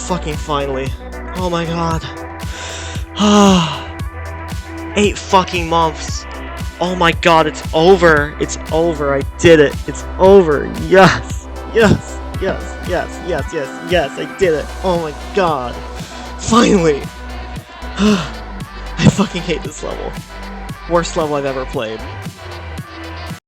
fucking finally. Oh my god. 8 fucking months. Oh my god, it's over. It's over. I did it. It's over. Yes. Yes. Yes. Yes. Yes. Yes. Yes. I did it. Oh my god. Finally. I fucking hate this level. Worst level I've ever played.